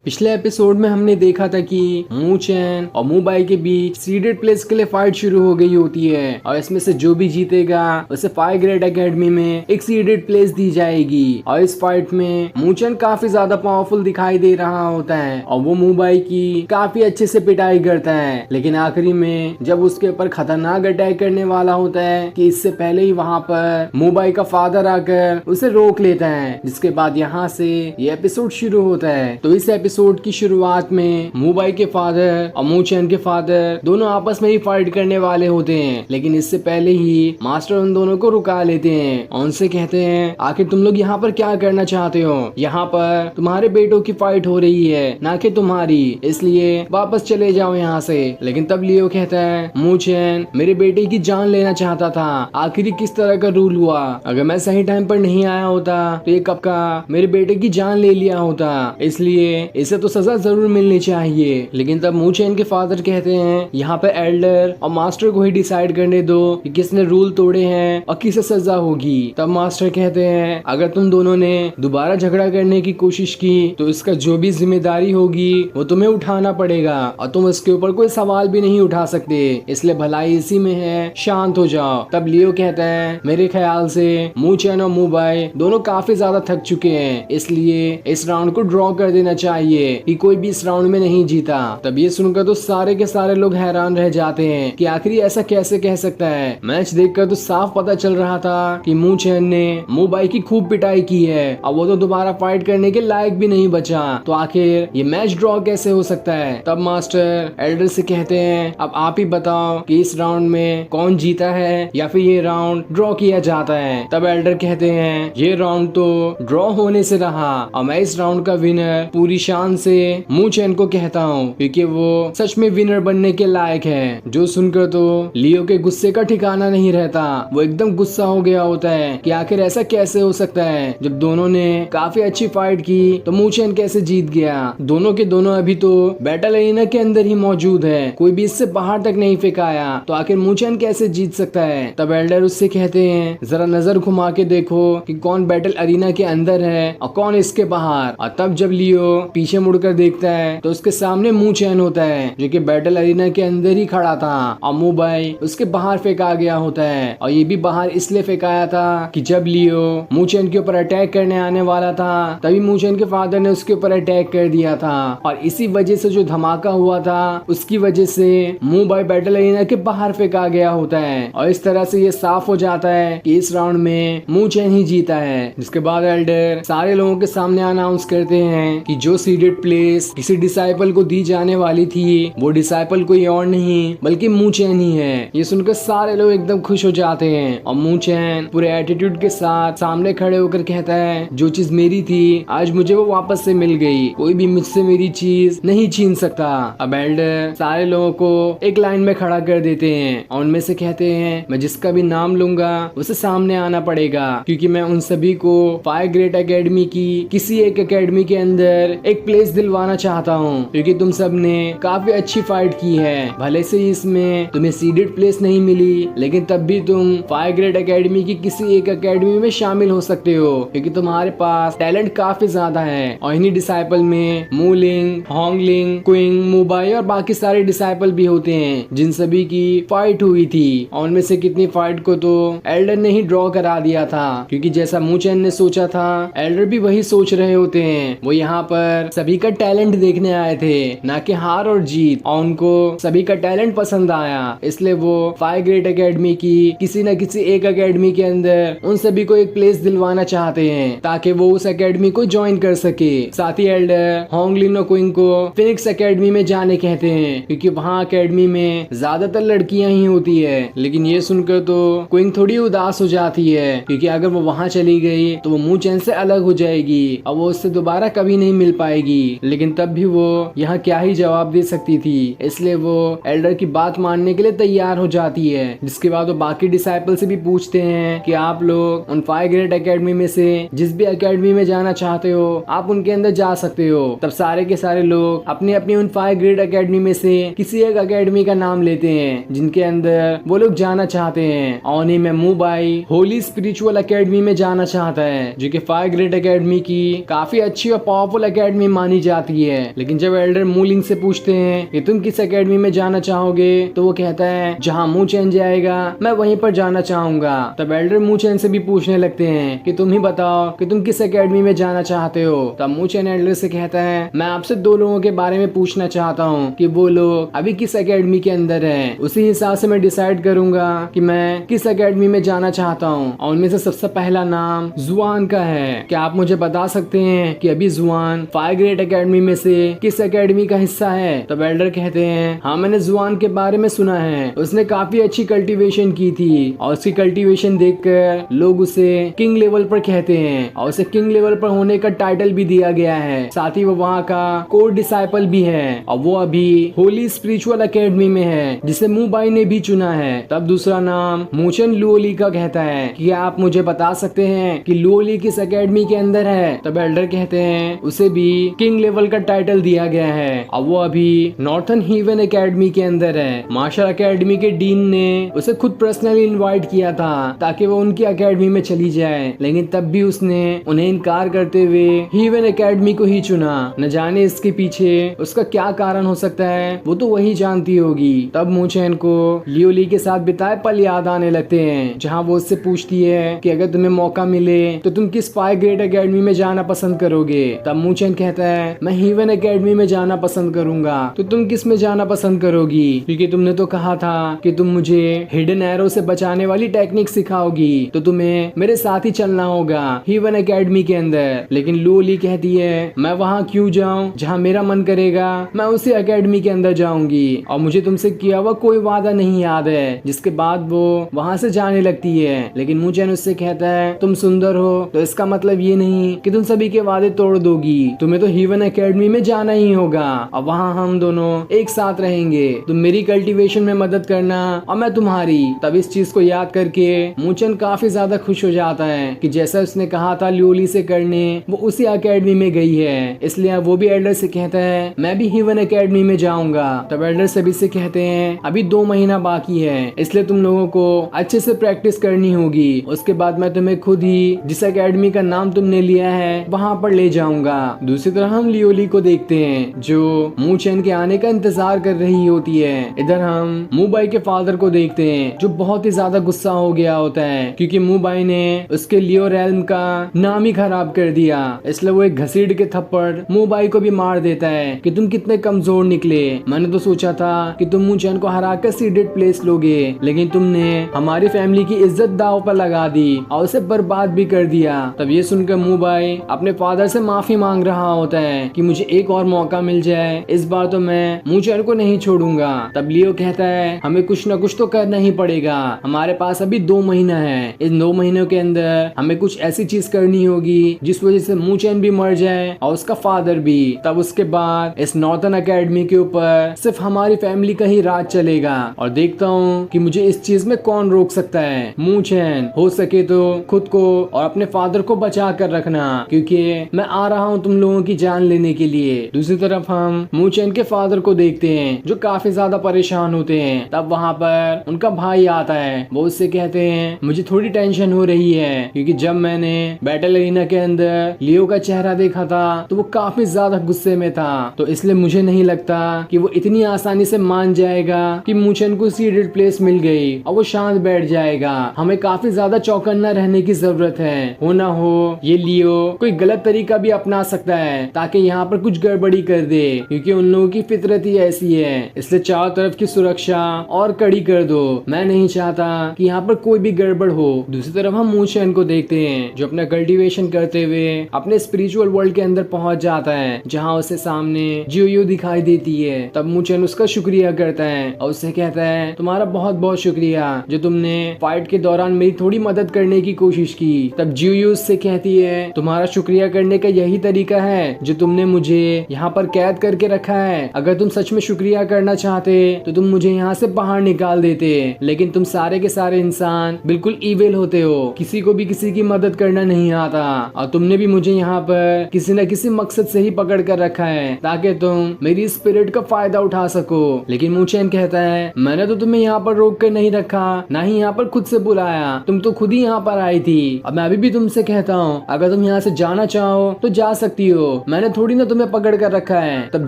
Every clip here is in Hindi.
पिछले एपिसोड में हमने देखा था कि मू चैन और मू बाई के बीच सीडेड प्लेस के लिए फाइट शुरू हो गई होती है और इसमें से जो भी जीतेगा उसे फायर ग्रेड एकेडमी में एक सीडेड प्लेस दी जाएगी। और इस फाइट में मू चैन काफी ज्यादा पावरफुल दिखाई दे रहा होता है और वो मू बाई की काफी अच्छे से पिटाई करता है, लेकिन आखिरी में जब उसके ऊपर खतरनाक अटैक करने वाला होता है कि इससे पहले ही वहाँ पर मू बाई का फादर आकर उसे रोक लेता है, जिसके बाद यहाँ से ये एपिसोड शुरू होता है। तो इस एपिसोड की शुरुआत में मू बाई के फादर और मू चैन के फादर दोनों आपस में ही फाइट करने वाले होते हैं, लेकिन इससे पहले ही मास्टर उन दोनों को रुका लेते हैं और उनसे कहते हैं आखिर तुम लोग यहाँ पर क्या करना चाहते हो, यहाँ पर तुम्हारे बेटों की फाइट हो रही है ना कि तुम्हारी, इसलिए वापस चले जाओ यहाँ से। लेकिन तब लियो कहता है मू चैन मेरे बेटे की जान लेना चाहता था, आखिर किस तरह का रूल हुआ, अगर मैं सही टाइम पर नहीं आया होता तो ये कब का मेरे बेटे की जान ले लिया होता, इसलिए इसे तो सजा जरूर मिलनी चाहिए। लेकिन तब मू चैन के फादर कहते हैं यहाँ पे एल्डर और मास्टर को ही डिसाइड करने दो कि किसने रूल तोड़े हैं और किसे सजा होगी। तब मास्टर कहते हैं अगर तुम दोनों ने दोबारा झगड़ा करने की कोशिश की तो इसका जो भी जिम्मेदारी होगी वो तुम्हें उठाना पड़ेगा और तुम इसके ऊपर कोई सवाल भी नहीं उठा सकते, इसलिए भलाई इसी में है, शांत हो जाओ। तब लियो कहता है मेरे ख्याल से मू चैन और मू बाई दोनों काफी ज्यादा थक चुके हैं, इसलिए इस राउंड को ड्रॉ कर देना चाहिए कि कोई भी इस राउंड में नहीं जीता। तब ये सुनकर तो सारे के सारे लोग हैरान रह जाते हैं कि आखिर ऐसा कैसे कह सकता है। मैच देखकर तो साफ पता चल रहा था कि मू चैन ने मू बाई की खूब पिटाई की है और वो तो दोबारा फाइट करने के लायक भी नहीं बचा, तो आखिर ये मैच ड्रॉ कैसे हो सकता है। तब मास्टर एल्डर से कहते हैं अब आप ही बताओ कि इस राउंड में कौन जीता है या फिर ये राउंड ड्रॉ किया जाता है। तब एल्डर कहते हैं ये राउंड तो ड्रॉ होने से रहा और मैं इस राउंड का विनर पूरी शान से मू चैन को कहता हूँ, क्योंकि वो सच में विनर बनने के लायक है। जो सुनकर तो लियो के गुस्से का ठिकाना नहीं रहता, वो एकदम गुस्सा हो गया होता है कि आखिर ऐसा कैसे हो सकता है, जब दोनों ने काफी अच्छी फाइट की तो मू चैन कैसे जीत गया। दोनों के दोनों अभी तो बैटल एरिना के अंदर ही मौजूद है, कोई भी इससे बाहर तक नहीं फेंकाया, तो आखिर मू चैन कैसे जीत सकता है। तब एल्डर उससे कहते हैं जरा नजर घुमा के देखो कि कौन बैटल एरिना के अंदर है और कौन इसके बाहर। और तब जब लियो पीछे मुड़कर देखता है तो उसके सामने मू चैन होता है जो कि बैटल एरिना के अंदर ही खड़ा था और मू बाई उसके बाहर फेंका गया होता है। और ये भी बाहर इसलिए फेंकाया था कि जब लियो मू चैन के ऊपर अटैक करने आने वाला था तभी मू चैन के फादर ने उसके ऊपर अटैक कर दिया था और इसी वजह से जो धमाका हुआ था उसकी वजह से मू बाई बैटल एरिना के बाहर फेंका गया होता है। और इस तरह से ये साफ हो जाता है कि इस राउंड में मू चैन ही जीता है। जिसके बाद एल्डर सारे लोगों के सामने अनाउंस करते हैं कि जो सीडेड प्लेस किसी डिसाइपल को दी जाने वाली थी वो डिसाइपल कोई और नहीं बल्कि मू चैन ही है। ये सुनकर सारे लोग एकदम खुश हो जाते हैं और मू चैन पूरे एटीट्यूड के साथ सामने खड़े होकर कहता है जो चीज मेरी थी आज मुझे वो वापस से मिल गई, कोई भी मुझसे मेरी चीज नहीं छीन सकता। अब एल्डर सारे लोगों को एक लाइन में खड़ा कर देते हैं और उनमें से कहते हैं मैं जिसका भी नाम लूंगा उसे सामने आना पड़ेगा, क्योंकि मैं उन सभी को फायर ग्रेड एकेडमी की किसी एक एकेडमी के अंदर एक प्लेस दिलवाना चाहता हूँ, क्योंकि तुम सब ने काफी अच्छी फाइट की है। भले से इसमें तुम्हें सीडेड प्लेस नहीं मिली, लेकिन तब भी तुम फायर ग्रेड एकेडमी की किसी एक एकेडमी में शामिल हो सकते हो, क्योंकि तुम्हारे पास टैलेंट काफी ज्यादा है। और इन्हीं डिसाइपल में मूलिंग, होंगलिंग, क्विंग, मुबाई और बाकी सारे डिसाइपल भी होते हैं जिन सभी की फाइट हुई थी। और उनमें से कितनी फाइट को तो एल्डर ने ही ड्रॉ करा दिया था, क्योंकि जैसा मू चैन ने सोचा था एल्डर भी वही सोच रहे होते हैं। वो यहाँ पर सभी का टैलेंट देखने आए थे, ना कि हार और जीत, और उनको सभी का टैलेंट पसंद आया, इसलिए वो फायर ग्रेड एकेडमी की किसी न किसी एक एकेडमी के अंदर उन सभी को एक प्लेस दिलवाना चाहते हैं ताकि वो उस एकेडमी को ज्वाइन कर सके। साथ ही एल्डर होंगलिन और क्विंग को फिनिक्स एकेडमी में जाने कहते हैं, क्योंकि वहाँ एकेडमी में ज्यादातर लड़कियां ही होती है। लेकिन ये सुनकर तो क्विंग थोड़ी उदास हो जाती है, क्योंकि अगर वो वहाँ चली गई तो वो मू चैन से अलग हो जाएगी और वो उससे दोबारा कभी नहीं मिल पाएगी। लेकिन तब भी वो यहाँ क्या ही जवाब दे सकती थी, इसलिए वो एल्डर की बात मानने के लिए तैयार हो जाती है। जिसके बाद वो बाकी डिसाइपल से भी पूछते हैं कि आप लोग उन फायर ग्रेड एकेडमी में से जिस भी एकेडमी में जाना चाहते हो आप उनके अंदर जा सकते हो। तब सारे के सारे लोग अपनी अपनी उन फायर ग्रेड एकेडमी में से किसी एक एकेडमी का नाम लेते हैं जिनके अंदर वो लोग जाना चाहते हैं। और उन्हीं में मू बाई होली स्पिरिचुअल एकेडमी में जाना चाहता है, जो कि फायर ग्रेड एकेडमी की काफी अच्छी और पावरफुल एकेडमी मानी जाती है। लेकिन जब एल्डर मूलिंग से पूछते हैं कि तुम किस एकेडमी में जाना चाहोगे, तो वो कहता है जहाँ मू चैन जाएगा मैं वहीं पर जाना चाहूंगा। तब एल्डर मू चैन से भी पूछने लगते हैं कि तुम ही बताओ कि तुम किस एकेडमी में जाना चाहते हो। तब मू चैन एल्डर से कहता है मैं आपसे 2 लोगों के बारे में पूछना चाहता हूँ कि वो लोग अभी किस एकेडमी के अंदर है, उसी हिसाब से मैं डिसाइड करूंगा कि मैं किस एकेडमी में जाना चाहता हूँ। और उनमें से सबसे पहला नाम जुआन का है। क्या आप मुझे बता सकते हैं कि अभी जुआन फायर ग्रेट एकेडमी में से किस एकेडमी का हिस्सा है? तब एल्डर कहते हैं हाँ, मैंने जुआन के बारे में सुना है, उसने काफी अच्छी कल्टीवेशन की थी और उसकी कल्टीवेशन देखकर लोग उसे किंग लेवल पर कहते हैं और उसे किंग लेवल पर होने का टाइटल भी दिया गया है। साथ ही वो वहाँ का कोर डिसाइपल भी है और वो अभी होली स्पिरिचुअल एकेडमी में है जिसे मुबाई ने भी चुना है। तब दूसरा नाम मूचेन लुओली का कहता है कि आप मुझे बता सकते हैं कि लुओली किस एकेडमी के अंदर है? तब एल्डर कहते हैं उसे भी किंग लेवल का टाइटल दिया गया है और वो अभी नॉर्थन हेवन एकेडमी के अंदर है। मार्शल एकेडमी के डीन ने उसे खुद पर्सनली इनवाइट किया था ताकि वो उनकी एकेडमी में चली जाए, लेकिन तब भी उसने उन्हें इनकार करते हुए हेवन एकेडमी को ही चुना। न जाने इसके पीछे उसका क्या कारण हो सकता है, वो तो वही जानती होगी। तब मूचेन को लियोली के साथ बिताए पल याद आने लगते हैं, जहाँ वो उससे पूछती है कि अगर तुम्हें मौका मिले तो तुम किस फायर ग्रेट एकेडमी में जाना पसंद करोगे? तब मूचेन कहता है मैं हेवन एकेडमी में जाना पसंद करूंगा। तो तुम किस में जाना पसंद करोगी? क्योंकि तुमने तो कहा था कि तुम मुझे हिडन एरो से बचाने वाली टेक्निक सिखाओगी, तो तुम्हें मेरे साथ ही चलना होगा हेवन एकेडमी के अंदर। लेकिन लुओली कहती है मैं वहाँ क्यों जाऊँ, जहाँ मेरा मन करेगा मैं उसी एकेडमी के अंदर जाऊंगी और मुझे तुमसे किया हुआ कोई वादा नहीं याद है। जिसके बाद वो वहाँ से जाने लगती है। लेकिन मूचेन उससे कहता है तुम सुंदर हो तो इसका मतलब ये नहीं कि तुम सभी के वादे तोड़ दोगी, तुम्हें तो हेवन एकेडमी में जाना ही होगा और वहाँ हम दोनों एक साथ रहेंगे। तुम मेरी कल्टीवेशन में मदद करना और मैं तुम्हारी। तब इस चीज को याद करके मूचेन काफी ज्यादा खुश हो जाता है कि जैसा उसने कहा था लुओली से करने, वो उसी एकेडमी में गई है। इसलिए वो भी एल्डर से कहता है मैं भी हेवन एकेडमी में जाऊंगा। तब एल्डर सभी से कहते हैं अभी 2 महीना बाकी है, इसलिए तुम लोगों को अच्छे से प्रैक्टिस करनी होगी। उसके बाद मैं तुम्हें खुद ही जिस एकेडमी का नाम तुमने लिया है वहाँ पर ले जाऊंगा। दूसरी तरफ हम लियोली को देखते हैं जो मूचेन के आने का इंतजार कर रही होती है। इधर हम मुबाई के फादर को देखते हैं जो बहुत ही ज्यादा गुस्सा हो गया होता है क्योंकि मुबाई ने उसके लियो रेल्म का नाम ही खराब कर दिया। इसलिए वो एक घसीट के थप्पड़ मुबाई को भी मार देता है कि तुम कितने कमजोर निकले। मैंने तो सोचा था कि तुम मूचेन को हराकर सीडेड प्लेस लोगे, लेकिन तुमने हमारी फैमिली की इज्जत दांव पर लगा दी और उसे बर्बाद भी कर दिया। तब ये सुनकर मुबाई अपने फादर से माफी मांग रहा होता है कि मुझे एक और मौका मिल जाए, इस बार तो मैं मूचेन को नहीं छोड़ूंगा। तब लियो कहता है हमें कुछ न कुछ तो करना ही पड़ेगा, हमारे पास अभी 2 महीना है। इन 2 महीनों के अंदर हमें कुछ ऐसी चीज करनी होगी जिस वजह से मूचेन भी मर जाए और उसका फादर भी। तब उसके बाद इस नॉर्थन एकेडमी के ऊपर सिर्फ हमारी फैमिली का ही राज चलेगा और देखता हूँ कि मुझे इस चीज में कौन रोक सकता है। मूचेन हो सके तो खुद को और अपने फादर को बचा कर रखना, क्योंकि मैं आ रहा हूँ तुम लोगों की जान लेने के लिए। दूसरी तरफ हम मूचेन के फादर को देखते हैं जो काफी ज्यादा परेशान होते हैं। तब वहाँ पर उनका भाई आता है, वो उससे कहते हैं मुझे थोड़ी टेंशन हो रही है क्योंकि जब मैंने बैटल एरिना के अंदर लियो का चेहरा देखा था तो वो काफी ज्यादा गुस्से में था, तो इसलिए मुझे नहीं लगता कि वो इतनी आसानी से मान जाएगा कि मूचेन को सीडेड प्लेस मिल गई और वो शांत बैठ जाएगा। हमें काफी ज्यादा चौकन्ना रहने की जरूरत है, हो ना हो ये लियो कोई गलत तरीका भी अपना सकता है ताकि यहाँ पर कुछ गड़बड़ी कर दे, क्योंकि उन लोगों की फितरत ही ऐसी है। इसलिए चारों तरफ की सुरक्षा और कड़ी कर दो, मैं नहीं चाहता कि यहाँ पर कोई भी गड़बड़ हो। दूसरी तरफ हम मूचेन को देखते हैं जो अपना कल्टीवेशन करते हुए अपने स्पिरिचुअल वर्ल्ड के अंदर पहुंच जाता है, जहाँ उसे सामने जियोयो दिखाई देती है। तब मूचेन उसका शुक्रिया करता है और उससे कहता है तुम्हारा बहुत बहुत शुक्रिया जो तुमने फाइट के दौरान मेरी थोड़ी मदद करने की कोशिश की। तब जियोयो उससे कहती है तुम्हारा शुक्रिया करने का यही तरीका है जो तुमने मुझे यहाँ पर कैद करके रखा है। अगर तुम सच में शुक्रिया करना चाहते तो तुम मुझे यहाँ से बाहर निकाल देते, लेकिन तुम सारे के सारे इंसान बिल्कुल ईविल होते हो, किसी को भी किसी की मदद करना नहीं आता और तुमने भी मुझे यहाँ पर किसी न किसी मकसद से ही पकड़ कर रखा है ताकि तुम मेरी स्पिरिट का फायदा उठा सको। लेकिन मूचेन कहता है मैंने तो तुम्हें यहाँ पर रोक कर नहीं रखा, ना ही यहाँ पर खुद से बुलाया, तुम तो खुद ही यहाँ पर आई थी। अब मैं अभी भी तुमसे कहता हूँ अगर तुम यहाँ से जाना चाहो तो जा सकती हो, मैंने थोड़ी ना तुम्हें पकड़ कर रखा है। तब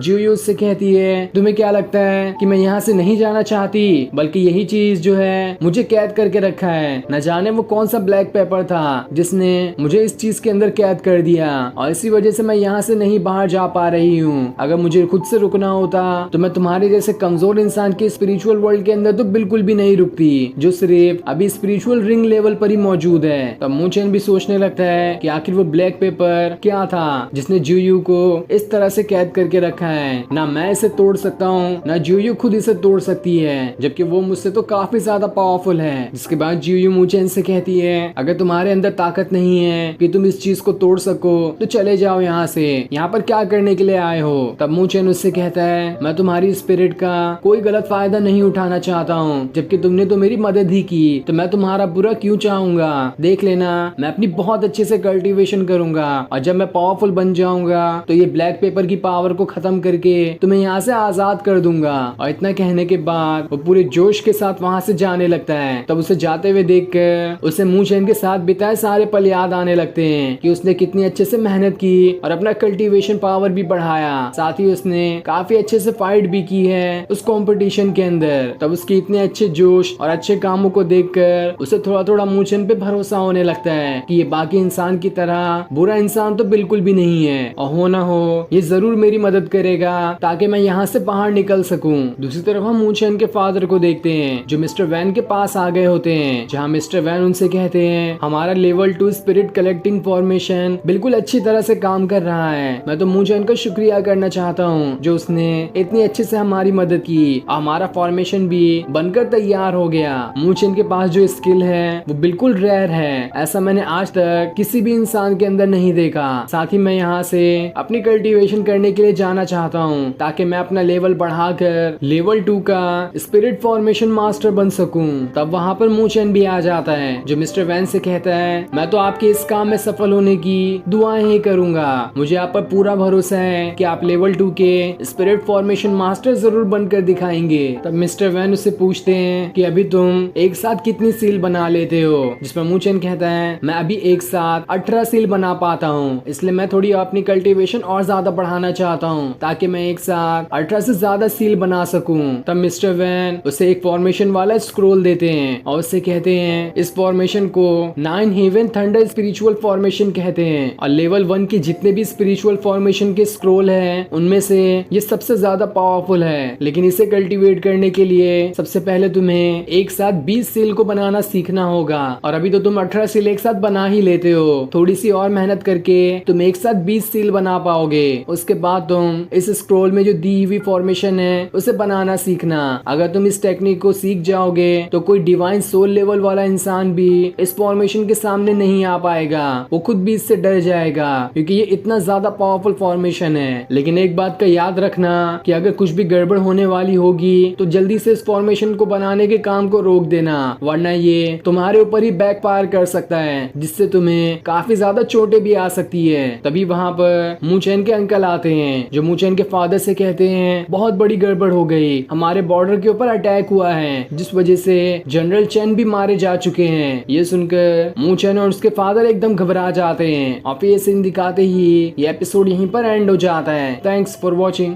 जियो उससे कहती है तुम्हें क्या लगता है कि मैं यहाँ से नहीं जाना चाहती, बल्कि यही चीज जो है मुझे कैद करके रखा है। न जाने वो कौन सा ब्लैक पेपर था जिसने मुझे इस चीज के अंदर कैद कर दिया, और इसी वजह से मैं यहाँ से नहीं बाहर जा पा रही हूँ। अगर मुझे खुद से रुकना होता तो मैं तुम्हारे जैसे कमजोर इंसान के स्पिरिचुअल वर्ल्ड के अंदर तो बिल्कुल भी नहीं रुकती, जो सिर्फ अभी स्पिरिचुअल रिंग लेवल पर ही मौजूद है। तब मूचेन भी सोचने लगता है कि आखिर वो ब्लैक पेपर क्या था जिसने जुयू को इस तरह से कैद करके रखा है। ना मैं इसे तोड़ सकता हूँ, ना जुयू खुद इसे तोड़ सकती है, जबकि वो मुझसे तो काफी ज्यादा पावरफुल है। जिसके बाद जुयू मूचेन से कहती है अगर तुम्हारे अंदर ताकत नहीं है कि तुम इस चीज को तोड़ सको तो चले जाओ यहाँ से, यहाँ पर क्या करने के लिए आए हो। तब मूचेन उससे कहता है मैं तुम्हारी स्पिरिट का कोई गलत फायदा नहीं उठाना चाहता हूँ, जबकि तुमने तो मेरी मदद ही की, तो मैं तुम्हारा बुरा क्यों चाहूंगा। देख लेना मैं अपनी बहुत अच्छे से कल्टीवेशन करूंगा, और जब मैं पावरफुल बन जाऊंगा तो ये ब्लैक पेपर की पावर को खत्म करके तुम्हें यहाँ से आजाद कर दूंगा। और इतना कहने के बाद वो पूरे जोश के साथ वहाँ से जाने लगता है। तब उसे जाते हुए देखकर उसे मूचेन के साथ बिताए सारे पल याद आने लगते हैं कि उसने कितनी अच्छे से मेहनत की और अपना कल्टीवेशन पावर भी बढ़ाया, साथ ही उसने काफी अच्छे से फाइट भी की है उस कंपटीशन के अंदर। तब उसके इतने अच्छे जोश और अच्छे कामों को देखकर उसे थोड़ा थोड़ा मूचेन पे भरोसा होने लगता है कि ये बाकी इंसान की तरह बुरा इंसान तो बिल्कुल भी नहीं है, और हो ना हो ये जरूर मेरी मदद करेगा ताकि मैं यहाँ से बाहर निकल सकूं। दूसरी तरफ हम मूचेन के फादर को देखते हैं जो मिस्टर वैन के पास आ गए होते हैं, जहाँ मिस्टर वैन उनसे कहते हैं हमारा लेवल 2 स्पिरिट कलेक्टिंग फॉर्मेशन बिल्कुल अच्छी तरह से काम कर रहा है। मैं तो मूचेन का शुक्रिया करना चाहता हूँ जो उसने इतनी अच्छे से हमारी मदद की, हमारा फॉर्मेशन भी बनकर तैयार हो गया। मूचेन के पास जो स्किल है वो बिल्कुल रेयर है, ऐसा मैंने आज तक किसी भी इंसान के अंदर नहीं देखा। साथ ही मैं यहाँ से अपनी कल्टीवेशन करने के लिए जाना चाहता हूँ ताकि मैं अपना लेवल बढ़ाकर लेवल 2 का स्पिरिट फॉर्मेशन मास्टर बन सकूं। तब वहाँ पर मूचेन भी आ जाता है जो मिस्टर वैन से कहता है मैं तो आपके इस काम में सफल होने की दुआएं ही करूंगा, मुझे आप पर पूरा भरोसा है कि आप लेवल 2 के स्पिरिट फॉर्मेशन मास्टर जरूर बनकर दिखाएंगे। तब मिस्टर वैन उससे पूछते हैं कि अभी तुम एक साथ कितनी सील बना लेते हो, जिसमें मूचेन कहता है मैं अभी एक साथ 18 सील बना पाता हूँ, इसलिए मैं थोड़ी अपनी कल्टीवेशन और ज्यादा बढ़ाना चाहता हूँ ताकि मैं एक साथ 18 से ज्यादा सील बना सकूं। तब मिस्टर वैन उसे एक फॉर्मेशन वाला स्क्रोल देते हैं और उससे कहते हैं इस फॉर्मेशन को 9 हेवन थंडर स्पिरिचुअल फॉर्मेशन कहते हैं, और लेवल 1 के जितने भी स्पिरिचुअल फॉर्मेशन के स्क्रोल हैं उनमें से ये सबसे ज्यादा पावरफुल है। लेकिन इसे कल्टीवेट करने के लिए सबसे पहले तुम्हें एक साथ 20 सील को बनाना सीखना होगा, और अभी तो तुम 18 सील एक साथ बना ही लेते हो, थोड़ी सी और मेहनत करके तुम एक साथ 20 सील बना पाओगे। उसके बाद तुम इस स्क्रोल में जो दी हुई फॉर्मेशन है उसे बनाना सीखना। अगर तुम इस टेक्निक को सीख जाओगे तो कोई डिवाइन सोल लेवल वाला इंसान भी इस फॉर्मेशन के सामने नहीं आ पाएगा, वो खुद भी इससे डर जाएगा क्योंकि ये इतना ज्यादा पावरफुल फॉर्मेशन है। लेकिन एक बात का याद रखना कि अगर कुछ भी गड़बड़ होने वाली होगी तो जल्दी से इस फॉर्मेशन को बनाने के काम को रोक देना, वरना ये तुम्हारे ऊपर ही बैकफायर कर सकता है जिससे तुम्हें काफी ज्यादा चोटें भी आ सकती है। तभी वहाँ पर मूचेन के अंकल आते हैं जो मूचेन के फादर से कहते हैं बहुत बड़ी गड़बड़ हो गई, हमारे बॉर्डर के ऊपर अटैक हुआ है जिस वजह से जनरल चेन भी मारे जा चुके हैं। ये सुनकर मूचेन और उसके फादर एकदम घबरा जाते हैं और फिर ये सीन दिखाते ही ये एपिसोड यहीं पर एंड हो जाता है। Thanks for watching.